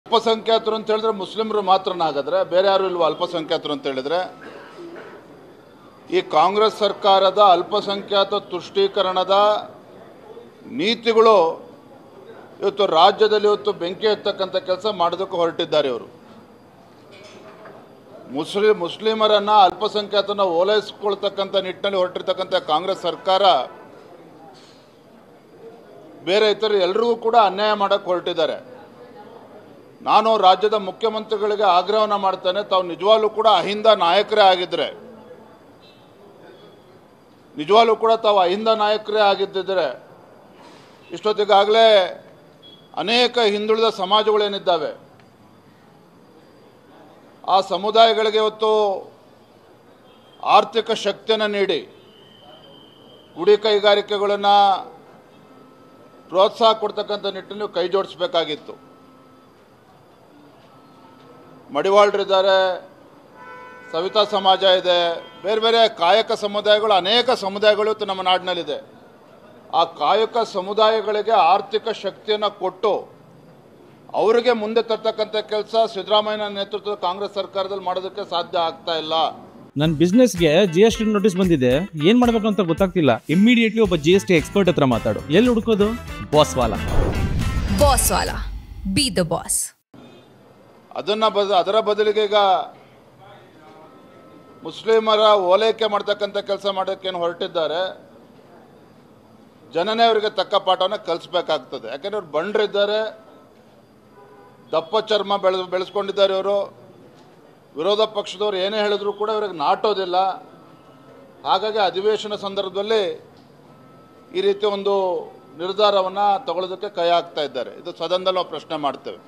ಅಲ್ಪಸಂಖ್ಯಾತರು ಅಂತ ಹೇಳಿದ್ರೆ ಮುಸ್ಲಿಮರು ಮಾತ್ರನಾಗಿದ್ರೆ ಬೇರೆ ಯಾರು ಇಲ್ವಾ ಅಲ್ಪಸಂಖ್ಯಾತರು ಅಂತ ಹೇಳಿದ್ರೆ? ಈ ಕಾಂಗ್ರೆಸ್ ಸರ್ಕಾರದ ಅಲ್ಪಸಂಖ್ಯಾತ ತುಷ್ಟೀಕರಣದ ನೀತಿಗಳು ಇವತ್ತು ರಾಜ್ಯದಲ್ಲಿ ಬೆಂಕಿ ಹತ್ತಕ್ಕಂಥ ಕೆಲಸ ಮಾಡೋದಕ್ಕೆ ಹೊರಟಿದ್ದಾರೆ. ಇವರು ಮುಸ್ಲಿಮರನ್ನ ಅಲ್ಪಸಂಖ್ಯಾತನ ಓಲೈಸಿಕೊಳ್ತಕ್ಕಂಥ ನಿಟ್ಟಿನಲ್ಲಿ ಹೊರಟಿರ್ತಕ್ಕಂಥ ಕಾಂಗ್ರೆಸ್ ಸರ್ಕಾರ ಬೇರೆ ಇತರ ಎಲ್ಲರಿಗೂ ಕೂಡ ಅನ್ಯಾಯ ಮಾಡಕ್ಕೆ ಹೊರಟಿದ್ದಾರೆ. ನಾನು ರಾಜ್ಯದ ಮುಖ್ಯಮಂತ್ರಿಗಳಿಗೆ ಆಗ್ರಹವನ್ನು ಮಾಡ್ತೇನೆ, ತಾವು ನಿಜವಾಗ್ಲೂ ಕೂಡ ಅಹಿಂದ ನಾಯಕರೇ ಆಗಿದ್ರೆ, ನಿಜವಾಗ್ಲೂ ಕೂಡ ತಾವು ಅಹಿಂದ ನಾಯಕರೇ ಆಗಿದ್ದಿದ್ರೆ ಇಷ್ಟೊತ್ತಿಗಾಗಲೇ ಅನೇಕ ಹಿಂದುಳಿದ ಸಮಾಜಗಳೇನಿದ್ದಾವೆ ಆ ಸಮುದಾಯಗಳಿಗೆ ಇವತ್ತು ಆರ್ಥಿಕ ಶಕ್ತಿಯನ್ನು ನೀಡಿ ಗುಡಿ ಕೈಗಾರಿಕೆಗಳನ್ನು ಪ್ರೋತ್ಸಾಹ ಕೊಡ್ತಕ್ಕಂಥ ನಿಟ್ಟಿನಲ್ಲಿ ಕೈ ಜೋಡಿಸಬೇಕಾಗಿತ್ತು. ಮಡಿವಾಳರಿದ್ದಾರೆ, ಸವಿತಾ ಸಮಾಜ ಇದೆ, ಬೇರೆ ಬೇರೆ ಕಾಯಕ ಸಮುದಾಯಗಳು, ಅನೇಕ ಸಮುದಾಯಗಳು ಇವತ್ತು ನಮ್ಮ ನಾಡಿನಲ್ಲಿದೆ. ಆ ಕಾಯಕ ಸಮುದಾಯಗಳಿಗೆ ಆರ್ಥಿಕ ಶಕ್ತಿಯನ್ನು ಕೊಟ್ಟು ಅವರಿಗೆ ಮುಂದೆ ತರ್ತಕ್ಕಂಥ ಕೆಲಸ ಸಿದ್ದರಾಮಯ್ಯ ನೇತೃತ್ವದ ಕಾಂಗ್ರೆಸ್ ಸರ್ಕಾರದಲ್ಲಿ ಮಾಡೋದಕ್ಕೆ ಸಾಧ್ಯ ಆಗ್ತಾ ಇಲ್ಲ. ನನ್ನ ಬಿಸ್ನೆಸ್ಗೆ GST ನೋಟಿಸ್ ಬಂದಿದೆ, ಏನ್ ಮಾಡ್ಬೇಕು ಅಂತ ಗೊತ್ತಾಗ್ತಿಲ್ಲ. ಇಮಿಡಿಯೇಟ್ಲಿ ಒಬ್ಬ GST ಎಕ್ಸ್ಪರ್ಟ್ ಹತ್ರ ಮಾತಾಡು. ಎಲ್ಲಿ ಹುಡುಕೋದು? ಬಾಸ್ವಾಲಾ. ಬಾಸ್ವಾಲಾ, ಬಿ ದ ಬಾಸ್. ಅದರ ಬದಲಿಗೆ ಈಗ ಮುಸ್ಲಿಮರ ಓಲೈಕೆ ಮಾಡ್ತಕ್ಕಂಥ ಕೆಲಸ ಮಾಡೋಕ್ಕೇನು ಹೊರಟಿದ್ದಾರೆ. ಜನನೇ ಅವರಿಗೆ ತಕ್ಕ ಪಾಠವನ್ನು ಕಲಿಸ್ಬೇಕಾಗ್ತದೆ. ಯಾಕೆಂದ್ರೆ ಅವ್ರು ಬಂಡ್ರಿದ್ದಾರೆ, ದಪ್ಪ ಚರ್ಮ ಬೆಳೆಸ್ಕೊಂಡಿದ್ದಾರೆ. ಇವರು ವಿರೋಧ ಪಕ್ಷದವ್ರು ಏನೇ ಹೇಳಿದ್ರು ಕೂಡ ಇವ್ರಿಗೆ ನಾಟೋದಿಲ್ಲ. ಹಾಗಾಗಿ ಅಧಿವೇಶನ ಸಂದರ್ಭದಲ್ಲಿ ಈ ರೀತಿ ಒಂದು ನಿರ್ಧಾರವನ್ನು ತಗೊಳ್ಳೋದಕ್ಕೆ ಕೈ ಹಾಕ್ತಾ ಇದ್ದಾರೆ. ಇದು ಸದನದಲ್ಲಿ ನಾವು ಪ್ರಶ್ನೆ ಮಾಡ್ತೇವೆ.